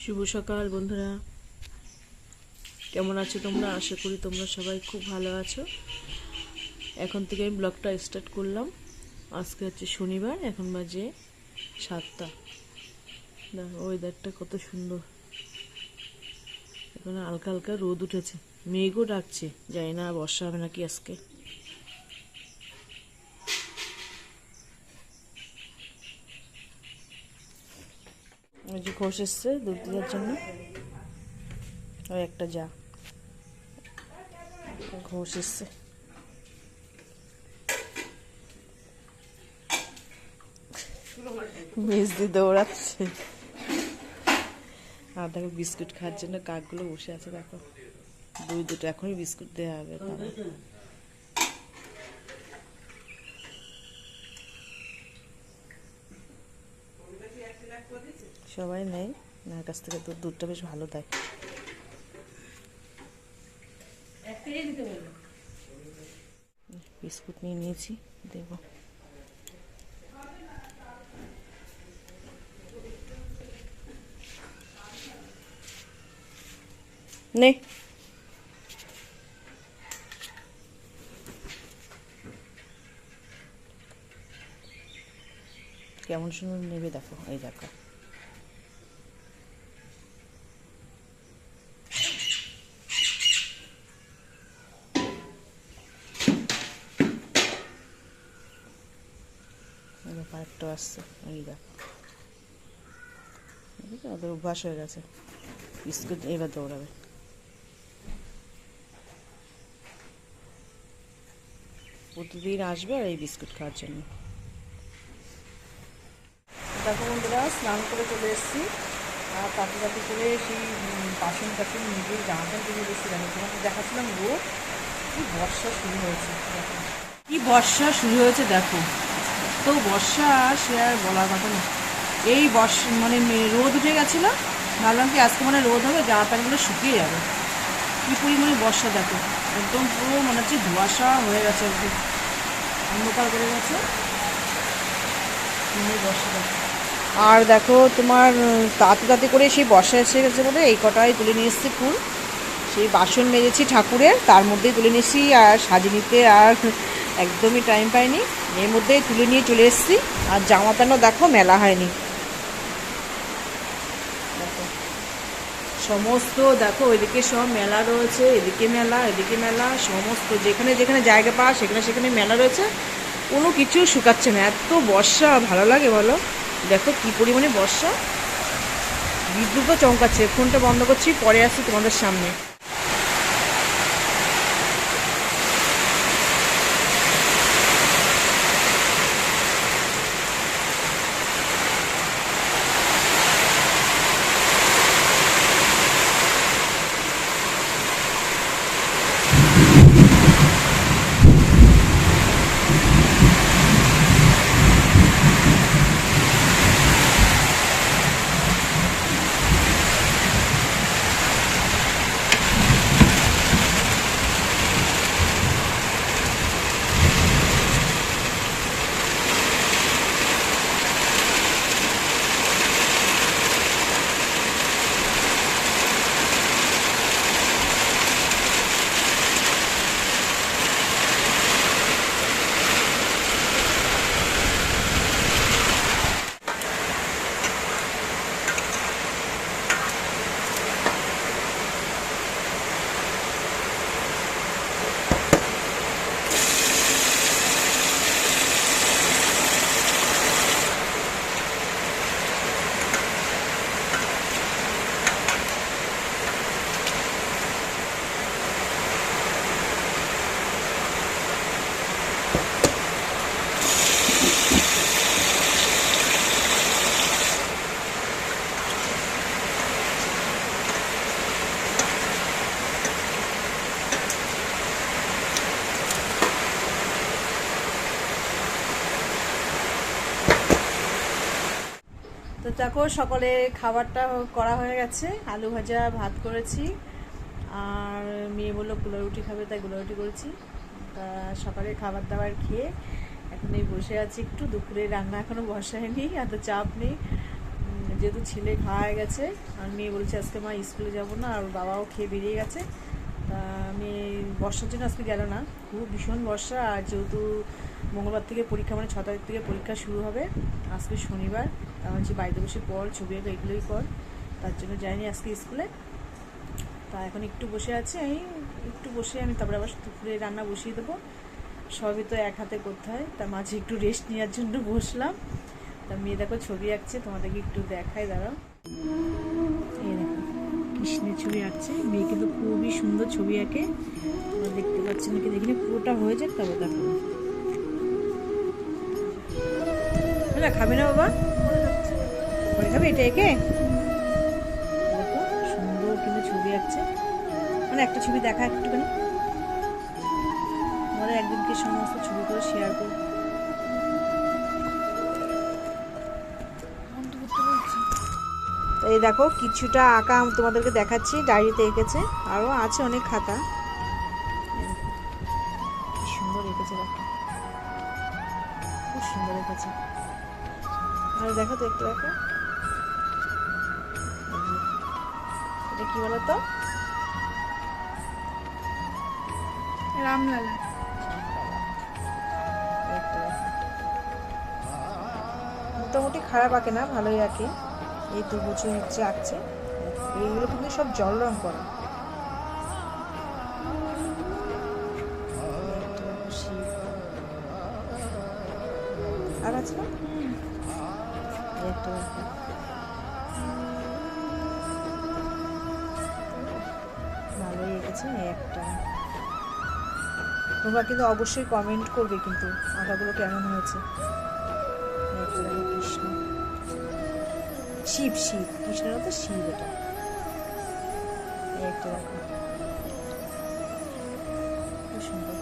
শুভ সকাল বন্ধুরা, কেমন আছো তোমরা? আশা করি তোমরা সবাই খুব ভালো আছো। এখন থেকে আমি ব্লগটা স্টার্ট করলাম। আজকে হচ্ছে শনিবার, এখন বাজে 7টা। ওয়েদারটা কত সুন্দর, এখন হালকা হালকা রোদ উঠেছে, মেঘও ডাকছে, জানি না বর্ষা হবে নাকি আজকে। ওই যে ঘোষ এসছে দুধ দেওয়ার জন্য, ওই একটা যা ঘোষ এসছে। মেজদি দৌড়াচ্ছে, আর দেখো বিস্কুট খাওয়ার জন্য কাকগুলো বসে আছে। দেখো দুটো এখনই বিস্কুট দেওয়া হবে। সবাই নেই, মায়ের কাছ থেকে দুধটা বেশ ভালো দেয়। বিস্কুট নিয়ে নিয়েছি, দেব। নে কেমন সুন্দর নেবে, দেখো এই দেখো। আরেকটা আসছে, এই দেখো। ওদের অভ্যাস হয়ে গেছে, বিস্কুট এবার দৌড়াবে। প্রতিদিন আসবে আর এই বিস্কুট খাওয়ার জন্য। দেখো বন্ধুরা, স্নান করে চলে এসেছি, আর তাতে তাতে করে সেই বাসন টাসন নিজের জামা প্যান্ট তুলে দিয়েছিলাম। তোমাকে দেখাচ্ছিলাম রোদ, কি বর্ষা শুরু হয়েছে, দেখো কি বর্ষা শুরু হয়েছে। দেখো তো বর্ষা সে আর বলার কথা না। এই মানে রোদ উঠে গেছিলো, ভাবলাম কি আজকে মানে রোদ হবে, জামা প্যান্টগুলো শুকিয়ে যাবে। কী পরিমাণে বর্ষা দেখো, একদম পুরো মনে হচ্ছে ধোঁয়াশা হয়ে গেছে, একদম অন্ধকার করে গেছে বর্ষা। দেখো আর দেখো তোমার তাতে তাতে করে সেই বর্ষা এসে গেছে বলে এই কটাই তুলে নিয়ে এসেছি ফুল। সেই বাসন মেজেছি ঠাকুরের, তার মধ্যেই তুলে নিয়েছি, আর সাজিয়ে নিতে আর একদমই টাইম পাইনি, এর মধ্যেই তুলে নিয়ে চলে এসেছি। আর জামা প্যান্টও দেখো মেলা হয়নি, সমস্ত দেখো ওইদিকে সব মেলা রয়েছে, এদিকে মেলা এদিকে মেলা, সমস্ত যেখানে যেখানে জায়গা পাওয়া সেখানে সেখানে মেলা রয়েছে, কোনো কিছু শুকাচ্ছে না। এত বর্ষা ভালো লাগে বলো, দেখো কি পরিমাণে বর্ষা, বিদ্যুৎও চমকাচ্ছে। ফোনটা বন্ধ করছি, পরে আসছি তোমাদের সামনে। তো দেখো সকালে খাবারটা করা হয়ে গেছে, আলু ভাজা ভাত করেছি, আর মেয়ে বললো গুলো রুটি খাবে, তাই গুলো রুটি করেছি। তা সকালে খাবার দাবার খেয়ে এখন এই বসে আছি একটু, দুপুরে রান্না এখনও বসায়নি, এত চাপ নেই, যেহেতু ছেলে খাওয়া হয়ে গেছে আর মেয়ে বলছে আজকে মা স্কুলে যাবো না, আর বাবাও খেয়ে বেরিয়ে গেছে। তা আমি বর্ষার জন্য আজকে গেল না, খুব ভীষণ বর্ষা। আর যেহেতু মঙ্গলবার থেকে পরীক্ষা, মানে 6 তারিখ থেকে পরীক্ষা শুরু হবে, আজকে শনিবার, তা হচ্ছে বাড়িতে বসে পড়, ছবি আঁকা এগুলোই কর, তার জন্য যাইনি আজকে স্কুলে। তা এখন একটু বসে আছি, একটু বসে আমি তারপরে আবার দুপুরে রান্না বসিয়ে দেবো। সবই তো এক হাতে করতে হয়, তার মাঝে একটু রেস্ট নেওয়ার জন্য বসলাম। তা মেয়ে দেখো ছবি আঁকছে, তোমাদেরকে একটু দেখাই, দাঁড়াও। এই দেখো কৃষ্ণের ছবি আঁকছে মেয়ে, কিন্তু খুবই সুন্দর ছবি আঁকে। তোমরা দেখতে পাচ্ছি নাকি দেখিনি, পুরোটা হয়ে যাক তবে দেখো। না খাবে না বাবা, পরে খাবে এটা এঁকে। দেখো সুন্দর কিন্তু ছবি আঁকছে, মানে একটা ছবি দেখা একটুখানি, আমাদের একদিনকে সমস্ত ছবি করে শেয়ার করবো। এই দেখো কিছুটা আঁকা তোমাদেরকে দেখাচ্ছি, ডায়েরিতে এঁকেছে, আরও আছে অনেক খাতা। কি সুন্দর এঁকেছে দেখো, খুব সুন্দর এঁকেছে। আর দেখো তো একটু দেখো, এটা কি বলতো, রামলালা। মোটামুটি খারাপ আঁকে না, ভালোই আঁকে। এই 2 বছর হচ্ছে আঁকছে। এইগুলো কিন্তু সব জল রং করা। আর আছে না, ভালোই এঁকেছে একটা। তোমরা কিন্তু অবশ্যই কমেন্ট করবে কিন্তু আঁকাগুলো কেমন হয়েছে। কৃষ্ণ, শিব, শিব, কৃষ্ণের তো শিব, এটা একটা দেখো খুব সুন্দর।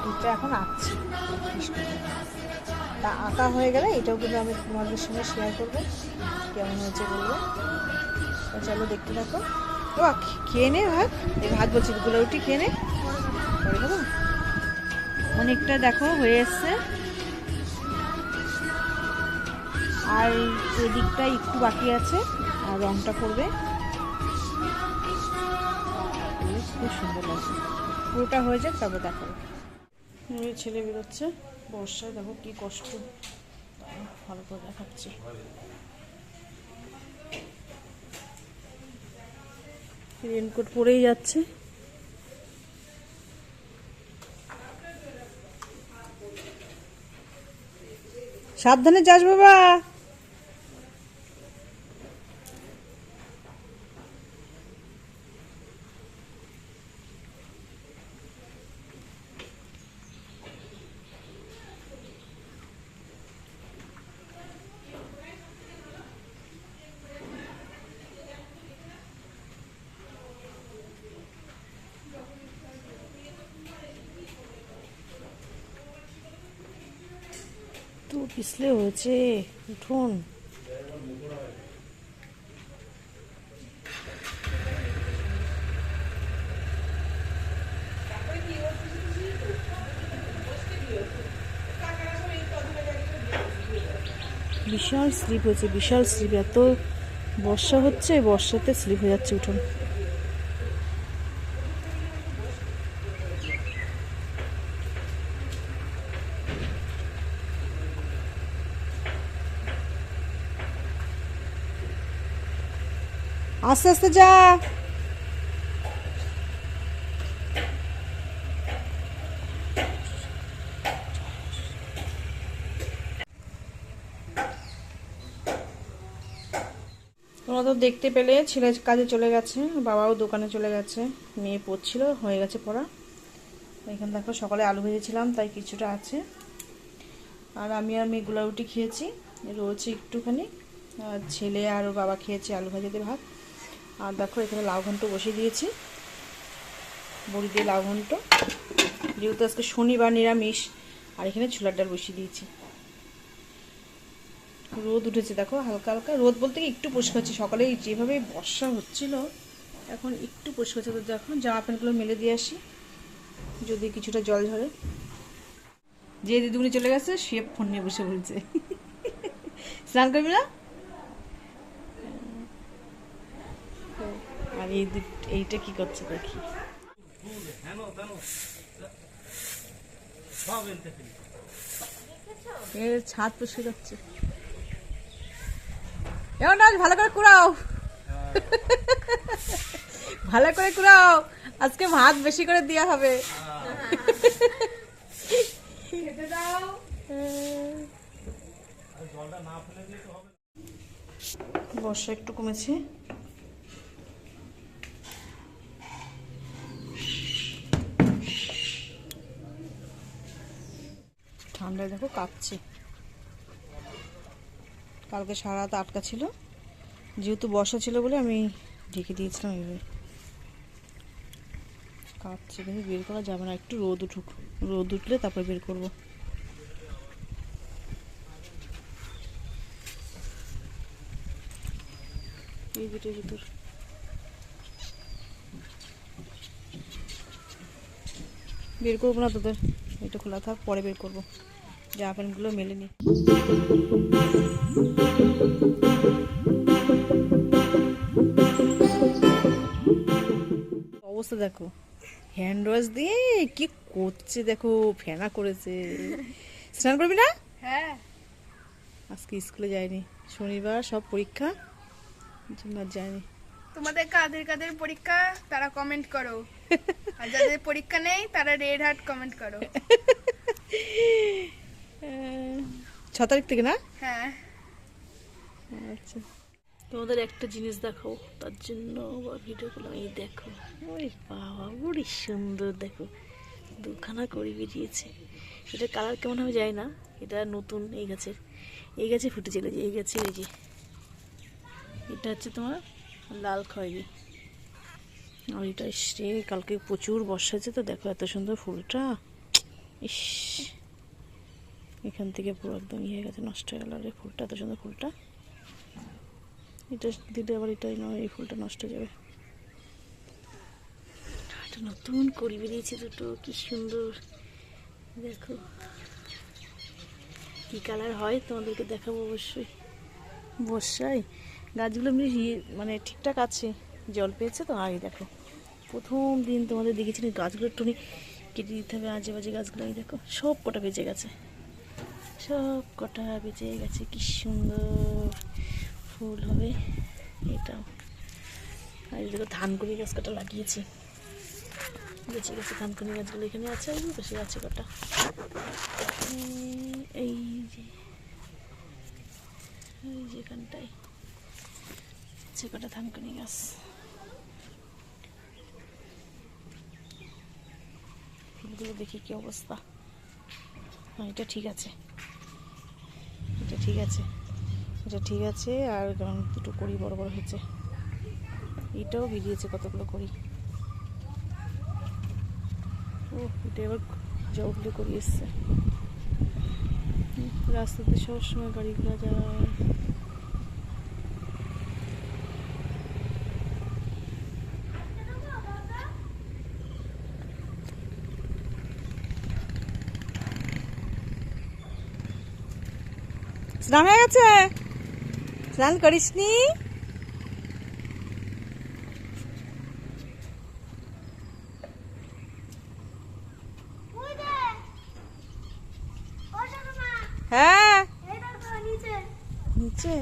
এটা এখন আঁকছি কৃষ্ণ, তা আঁকা হয়ে গেলে এটাও কিন্তু আমি তোমাদের সঙ্গে শেয়ার করবো, কেমন হয়েছে বলবো। চলো দেখতে থাকো। ও খেয়ে নে ভাত, এই ভাত বলছি গুলো রুটি খেয়ে নে, পরে খাবো। অনেকটা দেখো হয়ে এসছে, আর এদিকটা একটু বাকি আছে, আর রংটা করবে। খুব সুন্দর লাগছে, পুরোটা হয়ে যাক তারপর দেখাবো। ছেলে বেরোচ্ছে বর্ষায়, দেখো কি কষ্ট, ভালো করে দেখাচ্ছি। রেনকোট পরেই যাচ্ছে। সাবধানে যাস বাবা। তো পিছলে হয়েছে উঠোন। বিশাল স্লিপ হয়েছে, বিশাল স্লিপ, এত বর্ষা হচ্ছে, বর্ষাতে স্লিপ হয়ে যাচ্ছে উঠোন। আস্তে আস্তে যা। তোমরা তো দেখতে পেলে ছেলে কাজে চলে গেছে, বাবাও দোকানে চলে গেছে, মেয়ে পড়ছিল, হয়ে গেছে পড়া। এখানে দেখো সকালে আলু ভেজেছিলাম, তাই কিছুটা আছে। আর আমি আর মেয়ে গুলা রুটি খেয়েছি, রয়েছে একটুখানি। আর ছেলে আর বাবা খেয়েছে আলু ভাজাতে ভাত। আর দেখো এখানে লাউ ঘন্ট বসিয়ে দিয়েছি, বড়ি দিয়ে লাউ ঘন্ট, যেহেতু আজকে শনিবার নিরামিষ। আর এখানে ছোলার ডাল বসিয়ে দিয়েছি। রোদ উঠেছে দেখো, হালকা হালকা রোদ বলতে কি একটু পরিষ্কার হচ্ছে। সকালে যেভাবে বর্ষা হচ্ছিল এখন একটু পরিষ্কার হচ্ছে, তো দেখো জামা প্যান্টগুলো মেলে দিয়ে আসি, যদি কিছুটা জল ঝরে। যে দিদিমণি চলে গেছে সে ফোন নিয়ে বসে বলছে স্নান করবি না? আর এইটা কি করছে দেখি। ছাদ পরিষ্কার যাচ্ছে, এমন ভালো করে কুড়াও, ভালো করে কুড়াও, আজকে ভাত বেশি করে দেওয়া হবে। বর্ষা একটু কমেছে, ঠান্ডায় দেখো কাঁপছে। কালকে সারা রাত আটকা ছিল, যেহেতু বর্ষা ছিল বলে আমি ঢেকে দিয়েছিলাম। এইভাবে কাঁপছে, কিন্তু বের করা যাবে না, একটু রোদ উঠুক, রোদ উঠলে তারপরে বের করবো। এই গেটের ভিতর বের করবো না তোদের, এটা খোলা থাক, পরে বের করবো। জামা প্যান্টগুলো মেলে নি। অবস্থা দেখো, হ্যান্ড ওয়াশ দিয়ে কি করছে দেখো, ফেনা করেছে। স্নান করবি না? হ্যাঁ, আজকে স্কুলে যায়নি, শনিবার সব পরীক্ষা, যায়নি। তোমাদের কাদের কাদের পরীক্ষা তারা কমেন্ট করো, আর যাদের পরীক্ষা নেই তারা রেড হার্ট কমেন্ট করো। 6 তারিখ থেকে না? হ্যাঁ। আচ্ছা, তোমাদের একটা জিনিস দেখো, তার জন্য ভিডিও করলাম। এই দেখো, ওই বাবা বড়ি সুন্দর, দেখো দুখানা করি বেরিয়েছে। এটার কালার কেমন হবে যায় না, এটা নতুন এই গাছে ফুটেছিল, যে এই গাছে, এই যে এটা হচ্ছে তোমার লাল খয়েরি। আর এটা এসে কালকে প্রচুর বর্ষা হয়েছে, তো দেখো এত সুন্দর ফুলটা, ইস এখান থেকে পুরো একদম ইয়ে হয়ে গেছে, নষ্ট হয়ে গেল। আর এই ফুলটা, এত সুন্দর ফুলটা, এটা দিলে আবার এটাই নয়, এই ফুলটা নষ্ট হয়ে যাবে। একটা নতুন করি বেরিয়েছে দুটো, কি সুন্দর দেখো। কি কালার হয় তোমাদেরকে দেখাবো অবশ্যই। বর্ষায় গাছগুলো মানে ঠিকঠাক আছে, জল পেয়েছে তো। আর দেখো প্রথম দিন তোমাদের দেখেছিলাম গাছগুলো একটুখানি কেটে দিতে হবে, আজে বাজে গাছগুলো। এই দেখো সব কটা বেঁচে গেছে, সব কটা বেঁচে গেছে, কি সুন্দর ফুল হবে এটাও। আর এই দেখো ধানকুনি গাছ কটা লাগিয়েছি, বেঁচে গেছে ধানকুনি গাছগুলো, এখানে আছে, বসে আছে কটা। এই যে এখানটায় আছে কটা ধানকুনি গাছ। ফুলগুলো দেখি কি অবস্থা। হ্যাঁ, এটা ঠিক আছে, এটা ঠিক আছে, এটা ঠিক আছে। আর দুটো কড়ি বড় বড় হয়েছে, এটাও বেরিয়েছে কতগুলো কড়ি। ও, এটা এবার জবগুলো করি এসছে। রাস্তাতে সবসময় গাড়ি ঘোড়া যায়। স্নান হয়ে গেছে? স্নান করিসনি? হ্যাঁ, নিচে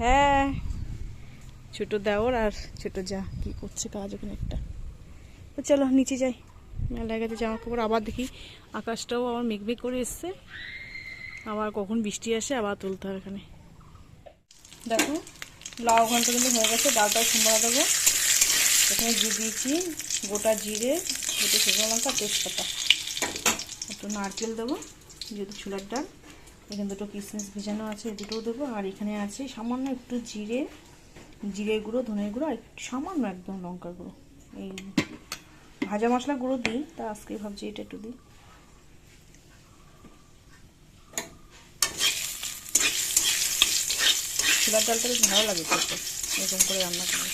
হ্যাঁ, ছোট দেওর আর ছোট যা কি করছে কাজ ওখানে একটা। তো চলো নিচে যাই, মেলা গেছে জামা কাপড়। আবার দেখি আকাশটাও আবার মেঘমেঘ করে এসছে, আবার কখন বৃষ্টি আসে, আবার তুলতে হবে এখানে। দেখো লাউ ঘন্টা কিন্তু হয়ে গেছে, ডালটাও কুমড়া দেবো। এখানে দিয়ে দিয়েছি গোটা জিরে, দুটো শুকনো লঙ্কা, তেজপাতা, একটু নারকেল দেবো যেহেতু ছোলার ডাল। এখানে দুটো কিশমিশ ভেজানো আছে, দুটোও দেবো। আর এখানে আছে সামান্য একটু জিরে গুঁড়ো, ধনের গুঁড়ো, আর একটু সামান্য একদম লঙ্কার গুঁড়ো। এই ভাজা মশলা গুঁড়ো দিই, তা আজকে ভাবছি এটা একটু দিই। ছোলার ডালটা বেশ ভালো লাগে খেতে এরকম করে রান্না করলে।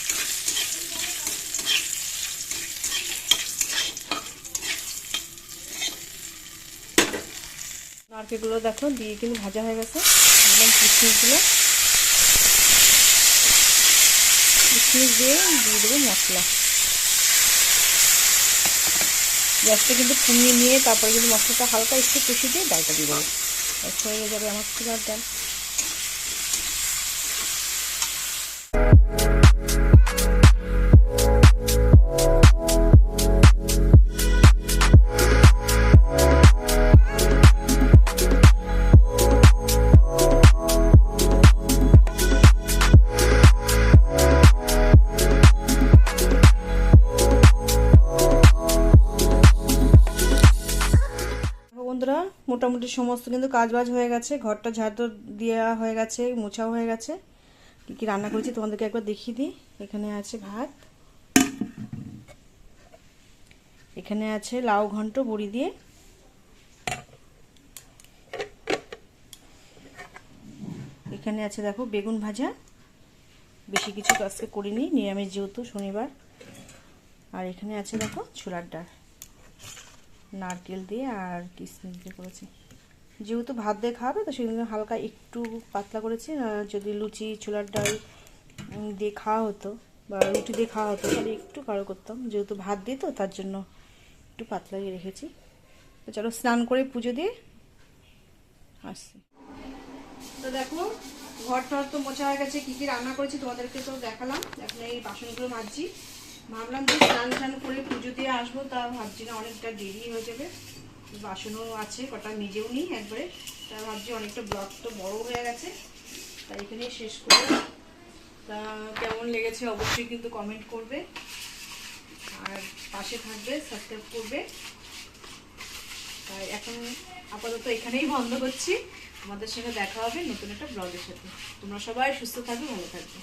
নারকেলগুলো দেখো দিয়ে কিন্তু ভাজা হয়ে গেছে, একদম কিশমিশগুলো কিশমিশ দিয়ে দেবো মশলা। গ্যাসটা কিন্তু কমিয়ে নিয়ে তারপরে কিন্তু মশলাটা হালকা একটু কষে দিয়ে ডালটা দিয়ে দেবো, হয়ে যাবে আমার ছোলার ডাল। বন্ধুরা মোটামুটি সমস্ত কিন্তু কাজবাজ হয়ে গেছে, ঘরটা ঝাড়ু দেওয়া হয়ে গেছে, মোছাও হয়ে গেছে। কী কী রান্না করেছি তোমাদেরকে একবার দেখিয়ে দিই। এখানে আছে ভাত, এখানে আছে লাউ ঘন্ট বড়ি দিয়ে, এখানে আছে দেখো বেগুন ভাজা, বেশি কিছু আজকে করিনি নিরামিষ যেহেতু শনিবার। আর এখানে আছে দেখো ছোলার ডাল নারকেল দিয়ে আর কিশমিশ দিয়ে করেছি, যেহেতু ভাত দিয়ে খাবে তো সেজন্য হালকা একটু পাতলা করেছি। যদি লুচি ছোলার ডাল দিয়ে খাওয়া হতো বা রুটি দিয়ে খাওয়া হতো তাহলে একটু কারো করতাম, যেহেতু ভাত দিয়ে তো তার জন্য একটু পাতলা দিয়ে রেখেছি। তো চলো স্নান করে পুজো দিয়ে আসছি। তো দেখো ঘর টর তো মোছা হয়ে গেছে, কী কী রান্না করেছি তোমাদেরকে তো দেখালাম। এখন এই বাসনগুলো মাজছি, ভাবলাম যে স্নান করে পুজো দিয়ে আসবো, তা ভাবছি না অনেকটা দেরি হয়ে যাবে, বাসনও আছে কটা নিজেও নিই একবারে, তা ভাবছি অনেকটা ব্লগ তো বড় হয়ে গেছে, তাই এখানেই শেষ করবো। তা কেমন লেগেছে অবশ্যই কিন্তু কমেন্ট করবে আর পাশে থাকবে, সাবস্ক্রাইব করবে। তাই এখন আপাতত এখানেই বন্ধ করছি, আমাদের সঙ্গে দেখা হবে নতুন একটা ব্লগের সাথে। তোমরা সবাই সুস্থ থাকবে, ভালো থাকবে।